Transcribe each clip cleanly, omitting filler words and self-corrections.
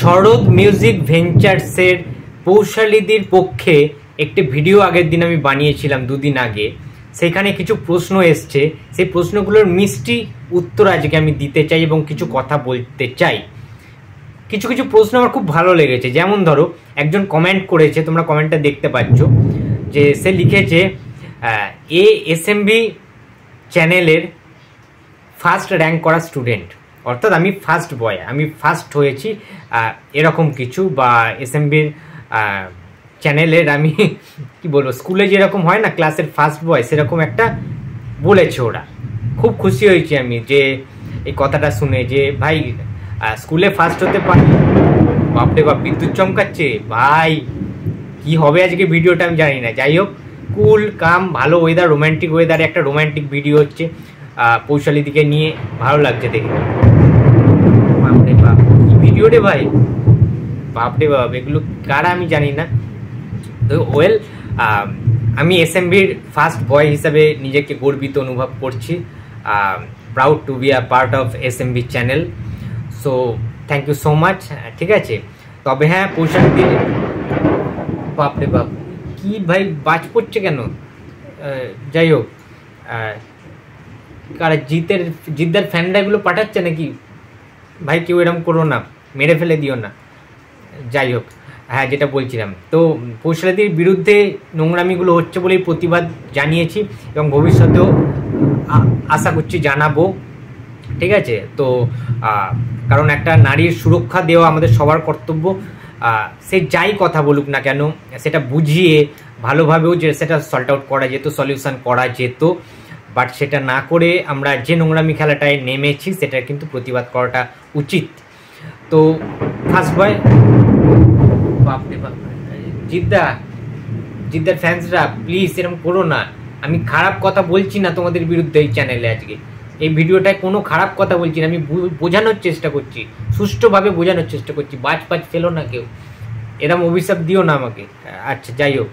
শরৎ music ভেঞ্চার্সের পৌশালীদির পক্ষে একটি video আগের দিন আমি বানিয়েছিলাম, দুদিন আগে। সেখানে কিছু প্রশ্ন এসছে, সেই প্রশ্নগুলোর মিষ্টি উত্তর আজকে আমি দিতে চাই এবং কিছু কথা বলতে চাই। কিছু কিছু প্রশ্ন আমার খুব ভালো লেগেছে। যেমন ধরো, একজন কমেন্ট করেছে, তোমরা কমেন্টটা দেখতে পাচ্ছ, যে সে লিখেছে এএসএমবি চ্যানেলের ফার্স্ট র্যাঙ্ক করা স্টুডেন্ট, অর্থাৎ আমি ফার্স্ট বয়, আমি ফার্স্ট হয়েছি এরকম কিছু, বা এসএমবির চ্যানেলের আমি কি বলবো, স্কুলে যেরকম হয় না ক্লাসের ফার্স্ট বয়, সেরকম একটা বলেছে ওরা। খুব খুশি হয়েছি আমি যে এই কথাটা শুনে, যে ভাই স্কুলে ফার্স্ট হতে পারি। বাপরে বাপ, বিদ্যুৎ চমকাচ্ছে ভাই। কি হবে আজকে ভিডিওটা আমি জানি না। যাই হোক, কুল কাম, ভালো ওয়েদার, রোম্যান্টিক ওয়েদারে একটা রোম্যান্টিক ভিডিও হচ্ছে পৌশালীদিকে নিয়ে, ভালো লাগছে দেখে। বাপরে বাপ, কি ভিডিও রে ভাই, বাপরে বাপ, এগুলো কারা আমি জানি না। তো ওয়েল, আমি এসএমবির ফার্স্ট বয় হিসাবে নিজেকে গর্বিত অনুভব করছি। Proud to be a part of SMB channel. So thank you so much. ঠিক আছে, তবে হ্যাঁ, পৌশালীদির, বাপরে বাপ, কি ভাই বাজ পড়ছে কেন? যাই হোক, কারা জিদ্দার ফ্যানরা এগুলো পাঠাচ্ছে নাকি ভাই? কেউ এরকম করো না, মেরে ফেলে দিও না। যাই হোক, হ্যাঁ, যেটা বলছিলাম, তো পৌশালীদির বিরুদ্ধে নোংরামিগুলো হচ্ছে বলেই প্রতিবাদ জানিয়েছি এবং ভবিষ্যতেও আশা করছি জানাবো। ঠিক আছে, তো কারণ একটা নারীর সুরক্ষা দেওয়া আমাদের সবার কর্তব্য। সে যাই কথা বলুক না কেন, সেটা বুঝিয়ে ভালোভাবেও যে সেটা সল্ট আউট করা যেত, সলিউশন করা যেত। বাট সেটা না করে আমরা যে নোংরামি খেলাটায় নেমেছি, সেটার কিন্তু প্রতিবাদ করাটা উচিত। তো ফার্স্ট বয়, বাপরে বাপ, জিদ্দার ফ্যান্সরা প্লিজ এরকম করো না। আমি খারাপ কথা বলছি না তোমাদের বিরুদ্ধে এই চ্যানেলে, আজকে এই ভিডিওটায় কোনো খারাপ কথা বলছি না। আমি বোঝানোর চেষ্টা করছি, সুষ্ঠুভাবে বোঝানোর চেষ্টা করছি। বাজ ফেলো না কেউ, এরকম অভিশাপ দিও না আমাকে। আচ্ছা, যাই হোক,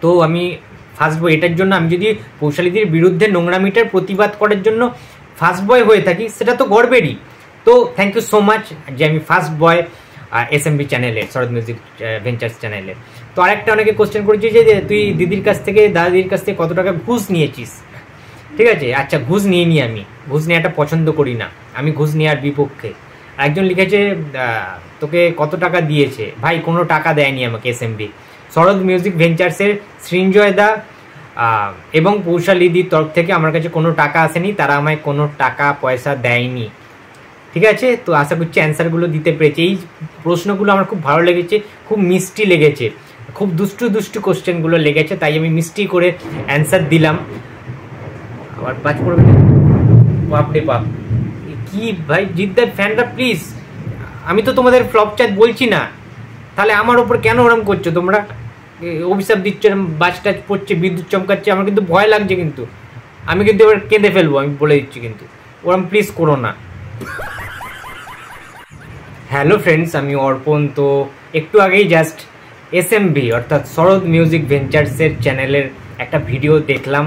তো আমি ফার্স্ট বয় এটার জন্য, আমি যদি পৌশালীদির বিরুদ্ধে নোংরামিটার প্রতিবাদ করার জন্য ফার্স্ট বয় হয়ে থাকি, সেটা তো গর্বেরই। তো থ্যাংক ইউ সো মাচ যে আমি ফার্স্ট বয় এসএমবি চ্যানেলে, শরৎ মিউজিক ভেঞ্চার্স চ্যানেলে। তো আরেকটা অনেকে কোশ্চেন করেছে যে তুই দিদির কাছ থেকে, দাদির কাছ থেকে কত টাকা ঘুষ নিয়েছিস। ঠিক আছে, আচ্ছা, ঘুষ নিইনি, আমি ঘুষ নেওয়াটা পছন্দ করি না, আমি ঘুষ নেওয়ার বিপক্ষে। একজন লিখেছে তোকে কত টাকা দিয়েছে। ভাই, কোনো টাকা দেয়নি আমাকে এসএমবি। শরৎ মিউজিক ভেঞ্চার্সের সৃঞ্জয় দা এবং পৌশালীদির তরফ থেকে আমার কাছে কোনো টাকা আসেনি, তারা আমায় কোনো টাকা পয়সা দেয়নি। ঠিক আছে, তো আশা করছি অ্যান্সারগুলো দিতে পেরেছি। এই প্রশ্নগুলো আমার খুব ভালো লেগেছে, খুব মিষ্টি লেগেছে, খুব দুষ্টু কোশ্চেনগুলো লেগেছে, তাই আমি মিষ্টি করে অ্যান্সার দিলাম। আবার বাজ পড়বে, বাপরে বাপ, কি ভাই জিদ্দার ফ্যানরা প্লিজ, আমি তো তোমাদের ফ্লপ চ্যাট বলছি না, তাহলে আমার ওপর কেন ওরম করছো তোমরা? অভিশাপ দিচ্ছ, বাজ টাজ পড়ছে, বিদ্যুৎ চমকাচ্ছে, আমার কিন্তু ভয় লাগছে, কিন্তু আমি কিন্তু এবার কেঁদে ফেলবো, আমি বলে দিচ্ছি, কিন্তু ওরম প্লিজ করো না। হ্যালো ফ্রেন্ডস, আমি অর্পণ। তো একটু আগেই জাস্ট এসএমবি অর্থাৎ শরৎ মিউজিক ভেঞ্চার্সের চ্যানেলের একটা ভিডিও দেখলাম।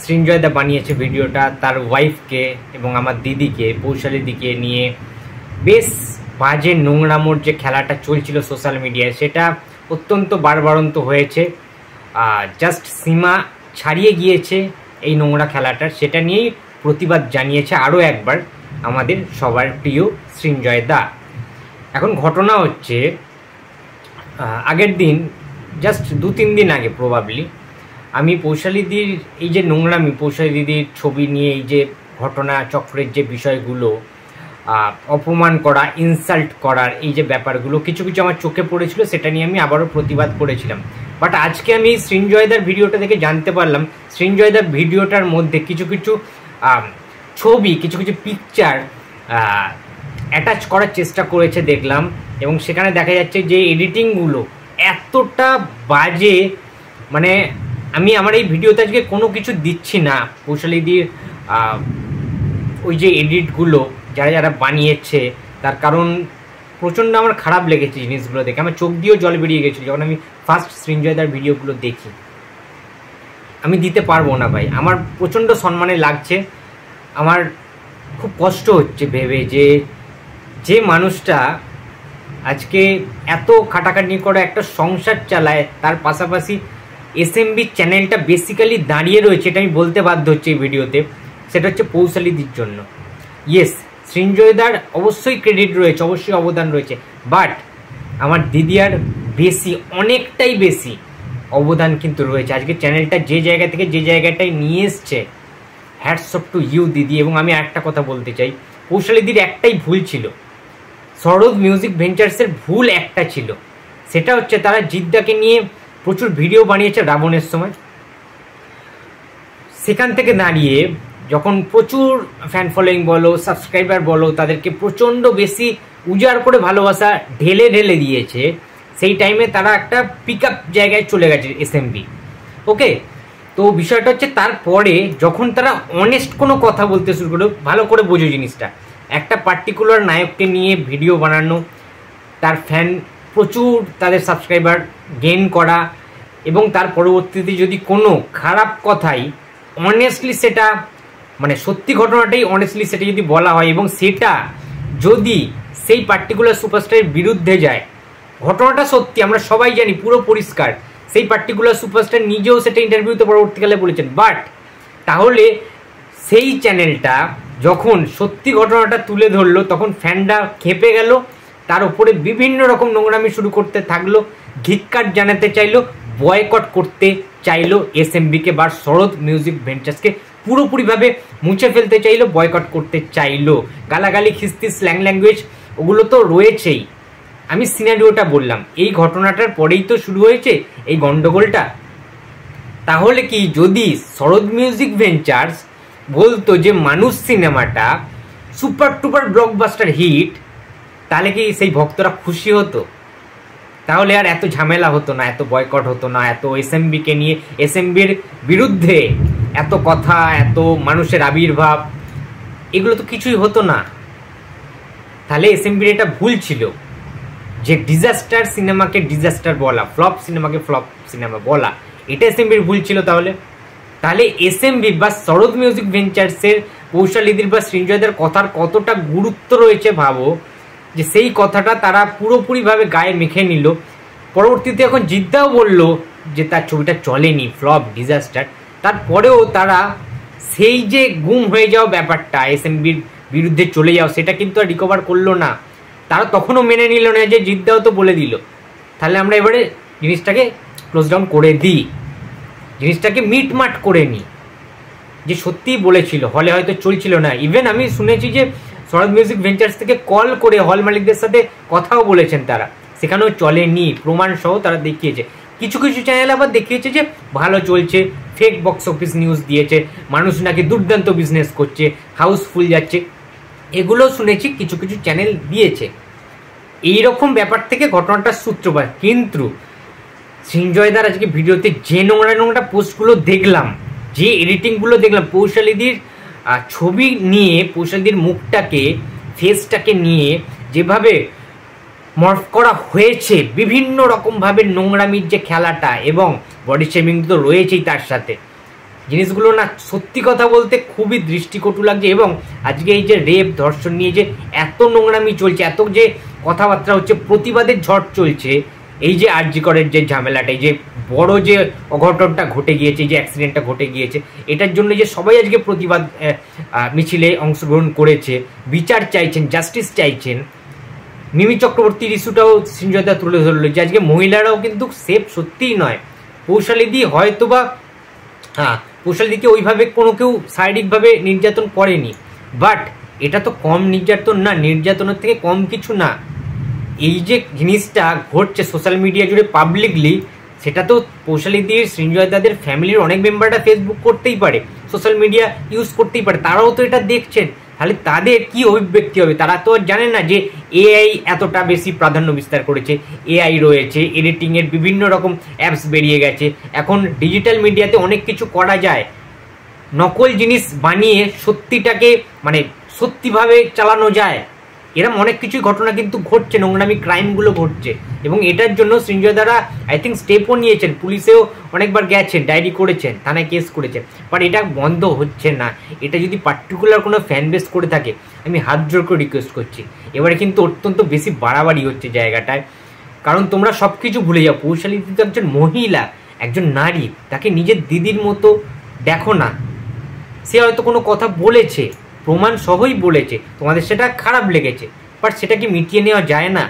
সৃঞ্জয় দা বানিয়েছে ভিডিওটা, তার ওয়াইফকে এবং আমার দিদিকে, পৌশালীদিকে নিয়ে বেশ বাজে নোংরামোর যে খেলাটা চলছিল সোশ্যাল মিডিয়ায়, সেটা অত্যন্ত বাড়বাড়ন্ত হয়েছে। জাস্ট সীমা ছাড়িয়ে গিয়েছে এই নোংরা খেলাটার, সেটা নিয়েই প্রতিবাদ জানিয়েছে আরও একবার আমাদের সবার প্রিয় সৃঞ্জয় দা। এখন ঘটনা হচ্ছে, আগের দিন, জাস্ট 2-3 দিন আগে প্রবাবলি, আমি পৌশালীদির এই যে নোংরামি, পৌশালীদির ছবি নিয়ে এই যে ঘটনা চক্রের যে বিষয়গুলো, অপমান করা, ইনসাল্ট করার এই যে ব্যাপারগুলো কিছু কিছু আমার চোখে পড়েছিল, সেটা নিয়ে আমি আবারও প্রতিবাদ করেছিলাম। বাট আজকে আমি সৃঞ্জয়দার ভিডিওটা দেখে জানতে পারলাম, সৃঞ্জয়দার ভিডিওটার মধ্যে কিছু কিছু ছবি, কিছু কিছু পিকচার অ্যাটাচ করার চেষ্টা করেছে দেখলাম, এবং সেখানে দেখা যাচ্ছে যে এডিটিংগুলো এতটা বাজে, মানে আমি আমার এই ভিডিওতে আজকে কোনো কিছু দিচ্ছি না। পৌশালীদির ওই যে এডিটগুলো যারা যারা বানিয়েছে, তার কারণ প্রচণ্ড আমার খারাপ লেগেছে জিনিসগুলো দেখে, আমার চোখ দিয়েও জল বেরিয়ে গেছিলো যখন আমি ফার্স্ট সৃঞ্জয়দার ভিডিওগুলো দেখি। আমি দিতে পারবো না ভাই, আমার প্রচণ্ড সম্মানে লাগছে, আমার খুব কষ্ট হচ্ছে ভেবে যে মানুষটা আজকে এত খাটাখাটনি করে একটা সংসার চালায়, তার পাশাপাশি এসএমবি চ্যানেলটা বেসিক্যালি দাঁড়িয়ে রয়েছে, এটা আমি বলতে বাধ্য হচ্ছে এই ভিডিওতে, সেটা হচ্ছে পৌশালিদির জন্য। ইয়েস, সৃঞ্জয়দার অবশ্যই ক্রেডিট রয়েছে, অবশ্যই অবদান রয়েছে, বাট আমার দিদিয়ার বেশি, অনেকটাই বেশি অবদান কিন্তু রয়েছে। আজকে চ্যানেলটা যে জায়গা থেকে যে জায়গাটায় নিয়ে এসছে, হ্যাটস অফ টু ইউ দিদি। এবং আমি একটা কথা বলতে চাই, পৌশালিদির একটাই ভুল ছিল, সরোদ মিউজিক ভেঞ্চার্সের ভুল একটা ছিল, সেটা হচ্ছে তারা জিদ্দাকে নিয়ে প্রচুর ভিডিও বানিয়েছে রাবণের সময়। সেখান থেকে দাঁড়িয়ে যখন প্রচুর ফ্যান ফলোয়িং বলো, সাবস্ক্রাইবার বলো, তাদেরকে প্রচণ্ড বেশি উজাড় করে ভালোবাসা ঢেলে ঢেলে দিয়েছে, সেই টাইমে তারা একটা পিক আপ জায়গায় চলে গেছে এসএমবি। ওকে, তো বিষয়টা হচ্ছে তারপরে যখন তারা অনেস্ট কোনো কথা বলতে শুরু করলো, ভালো করে বোঝো জিনিসটা, একটা পার্টিকুলার নায়ককে নিয়ে ভিডিও বানানো, তার ফ্যান প্রচুর, তাদের সাবস্ক্রাইবার গেইন করা, এবং তার পরবর্তীতে যদি কোনো খারাপ কথাই অনেস্টলি সেটা মানে সত্যি ঘটনাটাই অনেস্টলি সেটা যদি বলা হয় এবং সেটা যদি সেই পার্টিকুলার সুপারস্টারের বিরুদ্ধে যায়, ঘটনাটা সত্যি, আমরা সবাই জানি, পুরো পরিষ্কার, সেই পার্টিকুলার সুপারস্টার নিজেও সেটা ইন্টারভিউতে পরবর্তীকালে বলেছেন, বাট তাহলে সেই চ্যানেলটা যখন সত্যি ঘটনাটা তুলে ধরলো তখন ফ্যানরা খেপে গেল, তার উপরে বিভিন্ন রকম নোংরামি শুরু করতে থাকলো, ধিক্কার জানাতে চাইলো, বয়কট করতে চাইলো এসএমবিকে বা সরোদ মিউজিক ভেঞ্চার্সকে পুরোপুরিভাবে মুছে ফেলতে চাইলো, বয়কট করতে চাইলো। গালাগালি, খিস্তি, স্ল্যাং ল্যাঙ্গুয়েজ ওগুলো তো রয়েছেই। আমি সিনারিওটা বললাম, এই ঘটনাটার পরেই তো শুরু হয়েছে এই গন্ডগোলটা। তাহলে কি যদি সরোদ মিউজিক ভেঞ্চার্স বলতো যে মানুষ সিনেমাটা সুপার টুপার ব্লকবাস্টার হিট, তাহলে কি সেই ভক্তরা খুশি হতো? তাহলে আর এত ঝামেলা হতো না, এত বয়কট হতো না, এত এসএমবিকে নিয়ে, এসএমবির বিরুদ্ধে এত কথা, এত মানুষের আবির্ভাব, এগুলো তো কিছুই হতো না। তাহলে এসএমবির এটা ভুল ছিল যে ডিজাস্টার সিনেমাকে ডিজাস্টার বলা, ফ্লপ সিনেমাকে ফ্লপ সিনেমা বলা, এটা এসএমবির ভুল ছিল। তাহলে এসএমবি বা সরোদ মিউজিক ভেঞ্চার্সের পৌশালিদির বা সৃঞ্জয়দার কথার কতটা গুরুত্ব রয়েছে ভাবো, যে সেই কথাটা তারা পুরোপুরিভাবে গায়ে মেখে নিল। পরবর্তীতে এখন জিদ্দাও বলল যে তার ছবিটা চলেনি, ফ্লপ, ডিজাস্টার, তারপরেও তারা সেই যে গুম হয়ে যাওয়া ব্যাপারটা, এসএমবির বিরুদ্ধে চলে যাও, সেটা কিন্তু আর রিকভার করলো না। তারা তখনও মেনে নিল না, যে জিদ্দাও তো বলে দিল, তাহলে আমরা এবারে জিনিসটাকে ক্লোজ ডাউন করে দিই, জিনিসটাকে মিটমাট করে নিই, যে সত্যিই বলেছিল, হলে হয়তো চলছিল না। ইভেন আমি শুনেছি যে সরোদ মিউজিক ভেঞ্চার্স থেকে কল করে হল মালিকদের সাথে কথাও বলেছেন তারা, সেখানেও চলেনি, প্রমাণ সহ তারা দেখিয়েছে। কিছু কিছু চ্যানেল আবার দেখিয়েছে যে ভালো চলছে, ফেক বক্স অফিস নিউজ দিয়েছে, মানুষ নাকি দুর্দান্ত বিজনেস করছে, হাউসফুল যাচ্ছে, এগুলো শুনেছি কিছু কিছু চ্যানেল দিয়েছে। এইরকম ব্যাপার থেকে ঘটনাটার সূত্রপাত। কিন্তু সৃঞ্জয়দার আজকে ভিডিওতে যে নোংরা নোংরা পোস্টগুলো দেখলাম, যে এডিটিংগুলো দেখলাম, পৌশালিদির ছবি নিয়ে, পৌশালিদির মুখটাকে, ফেসটাকে নিয়ে যেভাবে মর্ফ করা হয়েছে, বিভিন্ন রকমভাবে নোংরামির যে খেলাটা, এবং বডি শেমিং তো রয়েছেই তার সাথে, জিনিসগুলো না সত্যি কথা বলতে খুবই দৃষ্টিকটু লাগছে। এবং আজকে এই যে রেপ, ধর্ষণ নিয়ে যে এত নোংরামি চলছে, এত যে কথাবার্তা হচ্ছে, প্রতিবাদের ঝড় চলছে, এই যে আরজি করের যে ঝামেলাটা, এই যে বড় যে অঘটনটা ঘটে গিয়েছে, যে অ্যাক্সিডেন্টটা ঘটে গিয়েছে, এটার জন্য যে সবাই আজকে প্রতিবাদ মিছিলে অংশগ্রহণ করেছে, বিচার চাইছেন, জাস্টিস চাইছেন। মিমি চক্রবর্তীর ইস্যুটাও সৃঞ্জয়দা তুলে ধরলো যে আজকে মহিলারাও কিন্তু সেফ সত্যিই নয়। পৌশালিদি হয়তোবা পৌশালিদিকে ওইভাবে কোনো কেউ শারীরিকভাবে নির্যাতন করেনি, বাট এটা তো কম নির্যাতন না, নির্যাতনের থেকে কম কিছু না। এই যে জিনিসটা ঘটছে সোশ্যাল মিডিয়া জুড়ে পাবলিকলি, সেটা তো পৌশালিদির, সৃঞ্জয়দাদের ফ্যামিলির অনেক মেম্বাররা ফেসবুক করতেই পারে, সোশ্যাল মিডিয়া ইউজ করতেই পারে, তারাও তো এটা দেখছেন। তাহলে তাদের কি অভিব্যক্তি হবে? তারা তো জানে না যে এআই এতটা বেশি প্রাধান্য বিস্তার করেছে, এআই রয়েছে, এডিটিংয়ের বিভিন্ন রকম অ্যাপস বেরিয়ে গেছে, এখন ডিজিটাল মিডিয়াতে অনেক কিছু করা যায়, নকল জিনিস বানিয়ে সত্যিটাকে মানে সত্যিভাবে চালানো যায়। এরকম অনেক কিছুই ঘটনা কিন্তু ঘটছে, নোংরামি ক্রাইমগুলো ঘটছে, এবং এটার জন্য সৃঞ্জয় দারা আই থিঙ্ক স্টেপও নিয়েছেন, পুলিশেও অনেকবার গেছেন, ডায়েরি করেছেন, থানায় কেস করেছেন, বাট এটা বন্ধ হচ্ছে না। এটা যদি পার্টিকুলার কোনো ফ্যান বেস করে থাকে, আমি হাত জোর করে রিকোয়েস্ট করছি, এবারে কিন্তু অত্যন্ত বেশি বাড়াবাড়ি হচ্ছে জায়গাটায়। কারণ তোমরা সব কিছু ভুলে যাও, পৌশালী তো একজন মহিলা, একজন নারী, তাকে নিজের দিদির মতো দেখো না। সে হয়তো কোনো কথা বলেছে, প্রমাণ সহই বলেছে, তোমাদের সেটা খারাপ লেগেছে, বাট সেটা কি মিটিয়ে নেওয়া যায় না?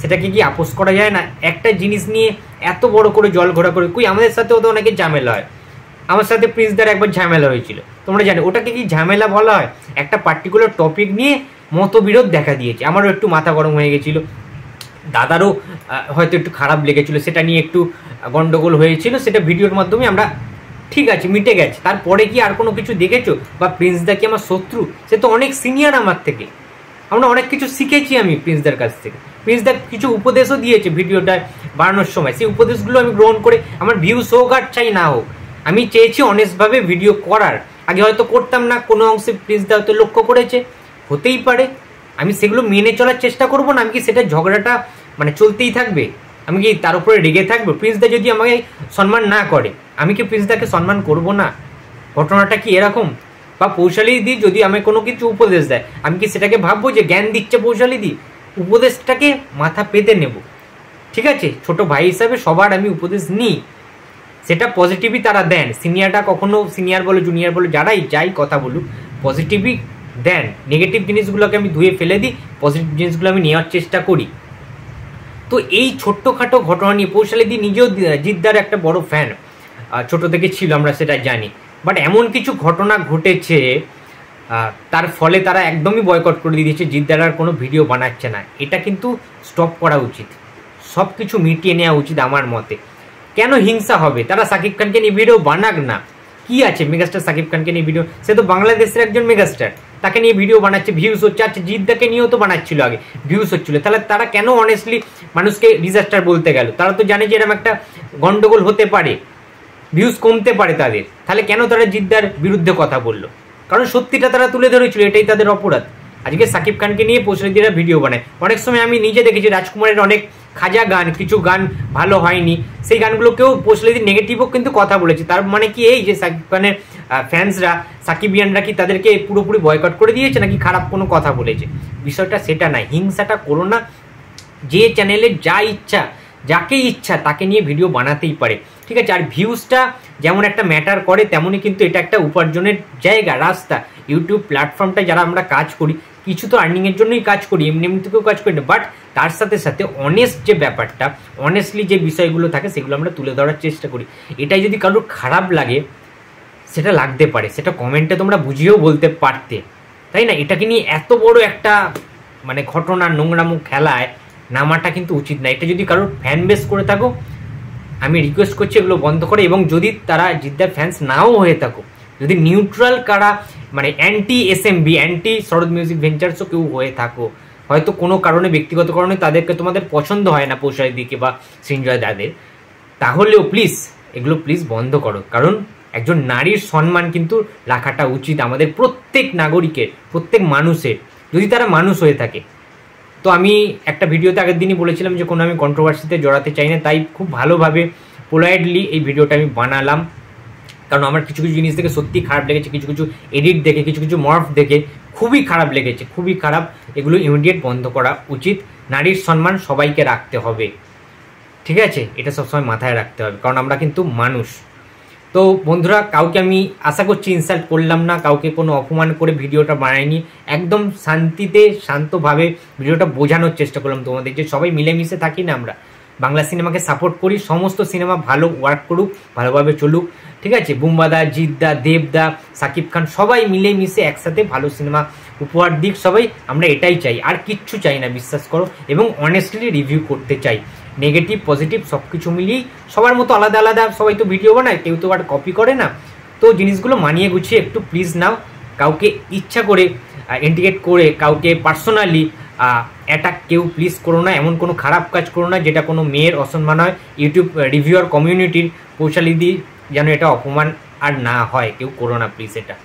সেটাকে কি আপোষ করা যায় না? একটা জিনিস নিয়ে এত বড় করে জল ঘোরা করে, কই আমাদের সাথেও তো অনেকে ঝামেলা হয়। আমার সাথে প্রিন্সদার একবার ঝামেলা হয়েছিল, তোমরা জানো, ওটাকে কি ঝামেলা বলা হয়? একটা পার্টিকুলার টপিক নিয়ে মতবিরোধ দেখা দিয়েছে, আমারও একটু মাথা গরম হয়ে গেছিল, দাদারও হয়তো একটু খারাপ লেগেছিল, সেটা নিয়ে একটু গন্ডগোল হয়েছিল, সেটা ভিডিওর মাধ্যমে আমরা ঠিক আছে মিটে গেছে। তারপরে কি আর কোনো কিছু দেখেছো? বা প্রিন্সদা কি আমার শত্রু? সে তো অনেক সিনিয়র আমার থেকে, আমরা অনেক কিছু শিখেছি আমি প্রিন্সদার কাছ থেকে। প্রিন্সদা কিছু উপদেশও দিয়েছে ভিডিওটা বানানোর সময়, সেই উপদেশগুলো আমি গ্রহণ করে, আমার ভিউজ হোক আর চাই না হোক, আমি চেয়েছি অনেস্টভাবে ভিডিও করার। আগে হয়তো করতাম না, কোনো অংশে প্রিন্সদা হয়তো লক্ষ্য করেছে, হতেই পারে, আমি সেগুলো মেনে চলার চেষ্টা করবো না। আমি কি সেটা ঝগড়াটা মানে চলতেই থাকবে? আমি কি তার উপরে রেগে থাকবো? প্রিন্সদা যদি আমাকে সম্মান না করে, আমি কি প্রিন্সদাকে সম্মান করব না? ঘটনাটা কি এরকম? বা পৌশালীদি যদি আমাকে কোনো কিছু উপদেশ দেয়, আমি কি সেটাকে ভাববো যে জ্ঞান দিচ্ছে পৌশালীদি? উপদেশটাকে মাথা পেতে নেব, ঠিক আছে? ছোট ভাই হিসাবে সবার আমি উপদেশ নিই, সেটা পজিটিভই তারা দেন। সিনিয়রটা কখনো, সিনিয়র বলো জুনিয়র বলো, যারাই যাই কথা বলুক, পজিটিভই দেন। নেগেটিভ জিনিসগুলোকে আমি ধুয়ে ফেলে দিই, পজিটিভ জিনিসগুলো আমি নেওয়ার চেষ্টা করি। তো এই ছোট্টখাটো ঘটনা নিয়ে পৌশালীদি নিজেও জিদ্দার একটা বড় ফ্যান, ছোট থেকে ছিল, আমরা সেটা জানি, বাট এমন কিছু ঘটনা ঘটেছে তার ফলে তারা একদমই বয়কট করে দিয়েছে, জিদ্দার আর কোনো ভিডিও বানাচ্ছে না। এটা কিন্তু স্টপ করা উচিত, সব কিছু মিটিয়ে নেওয়া উচিত আমার মতে। কেন হিংসা হবে? তারা সাকিব খানকে নিয়ে ভিডিও বানাক না, কি আছে? মেগাস্টার সাকিব খানকে নিয়ে ভিডিও, সে তো বাংলাদেশের একজন মেগাস্টার, তাকে নিয়ে ভিডিও বানাচ্ছে, ভিউজ হচ্ছে। আচ্ছা, জিদ্দাকে নিয়েও তো বানাচ্ছিল আগে, ভিউজ হচ্ছিল, তাহলে তারা কেন অনেস্টলি মানুষকে ডিজাস্টার বলতে গেল? তারা তো জানে যে এরকম একটা গন্ডগোল হতে পারে, ভিউজ কমতে পারে তাদের, তাহলে কেন তারা জিদ্দার বিরুদ্ধে কথা বললো? কারণ সত্যিটা তারা তুলে ধরেছিল, এটাই তাদের অপরাধ। আজকে সাকিব খানকে নিয়ে পৌশালীদিরা ভিডিও বানায়, অনেক সময় আমি নিজে দেখেছি রাজকুমারের অনেক খাজা গান, কিছু গান ভালো হয়নি, সেই গানগুলোকেও পৌশালীদি নেগেটিভও কিন্তু কথা বলেছে। তার মানে কি এই যে সাকিব খানের ফ্যান্সরা, সাকিবিয়ানরা কি তাদেরকে পুরোপুরি বয়কট করে দিয়েছে, নাকি খারাপ কোনো কথা বলেছে? বিষয়টা সেটা নাই, হিংসাটা করো না। যে চ্যানেলে যা ইচ্ছা, যাকে ইচ্ছা তাকে নিয়ে ভিডিও বানাতেই পারে, ঠিক আছে? আর ভিউজটা যেমন একটা ম্যাটার করে, তেমনই কিন্তু এটা একটা উপার্জনের জায়গা, রাস্তা। ইউটিউব প্ল্যাটফর্মটা যারা আমরা কাজ করি, কিছু তো আর্নিংয়ের জন্যই কাজ করি, এমনি এমনি থেকেও কাজ করি না, বাট তার সাথে সাথে অনেস্ট যে ব্যাপারটা, অনেস্টলি যে বিষয়গুলো থাকে, সেগুলো আমরা তুলে ধরার চেষ্টা করি। এটাই যদি কারোর খারাপ লাগে, সেটা লাগতে পারে, সেটা কমেন্টে তোমরা বুঝিয়েও বলতে পারতে, তাই না? এটাকে নিয়ে এত বড় একটা মানে ঘটনা, নোংরামো খেলায় নামাটা কিন্তু উচিত না। এটা যদি কারোর ফ্যান বেস করে থাকো, আমি রিকোয়েস্ট করছি এগুলো বন্ধ করে। এবং যদি তারা জিদ্দার ফ্যান্স নাও হয়ে থাকো, যদি নিউট্রাল কারা মানে অ্যান্টি এসএমবি, অ্যান্টি শরৎ মিউজিক ভেঞ্চার্সও কেউ হয়ে থাকো, হয়তো কোনো কারণে, ব্যক্তিগত কারণে তাদেরকে তোমাদের পছন্দ হয় না পৌশালীদিকে বা সৃঞ্জয় দাদের, তাহলেও প্লিজ এগুলো প্লিজ বন্ধ করো। কারণ একজন নারীর সম্মান কিন্তু রাখাটা উচিত আমাদের প্রত্যেক নাগরিকের, প্রত্যেক মানুষের, যদি তারা মানুষ হয়ে থাকে। তো আমি একটা ভিডিওতে আগের দিনই বলেছিলাম যে কোনো আমি কন্ট্রোভার্সিতে জড়াতে চাই না, তাই খুব ভালোভাবে পোলাইটলি এই ভিডিওটা আমি বানালাম। কারণ আমার কিছু কিছু জিনিস দেখে সত্যি খারাপ লেগেছে, কিছু কিছু এডিট দেখে, কিছু কিছু মর্ফ দেখে খুবই খারাপ লেগেছে, খুবই খারাপ। এগুলো ইমিডিয়েট বন্ধ করা উচিত। নারীর সম্মান সবাইকে রাখতে হবে, ঠিক আছে? এটা সবসময় মাথায় রাখতে হবে, কারণ আমরা কিন্তু মানুষ। তো বন্ধুরা, কাউকে আমি আশা করছি ইনসাল্ট করলাম না, কাউকে কোনো অপমান করে ভিডিওটা বানাইনি, একদম শান্তিতে শান্তভাবে ভিডিওটা বোঝানোর চেষ্টা করলাম তোমাদের, যে সবাই মিলেমিশে থাকি না আমরা, বাংলা সিনেমাকে সাপোর্ট করি, সমস্ত সিনেমা ভালো ওয়ার্ক করুক, ভালোভাবে চলুক, ঠিক আছে? বুম্বাদা, জিদ্দা, দেবদা, সাকিব খান সবাই মিলেমিশে একসাথে ভালো সিনেমা উপহার দিক সবাই, আমরা এটাই চাই, আর কিচ্ছু চাই না, বিশ্বাস করো। এবং অনেস্টলি রিভিউ করতে চাই, নেগেটিভ পজিটিভ সব কিছু মিলিয়েই, সবার মতো আলাদা আলাদা সবাই তো ভিডিও বানায়, কেউ তো আর কপি করে না। তো জিনিসগুলো মানিয়ে গুছিয়ে একটু প্লিজ নাও, কাউকে ইচ্ছা করে ইন্ডিকেট করে কাউকে পার্সোনালি অ্যাটাক কেউ প্লিজ করো না, এমন কোনো খারাপ কাজ করো না যেটা কোনো মেয়ের অসম্মান হয়। ইউটিউব রিভিউয়ার কমিউনিটির পৌশালীদি যেন এটা অপমান আর না হয়, কেউ করো না প্লিজ এটা।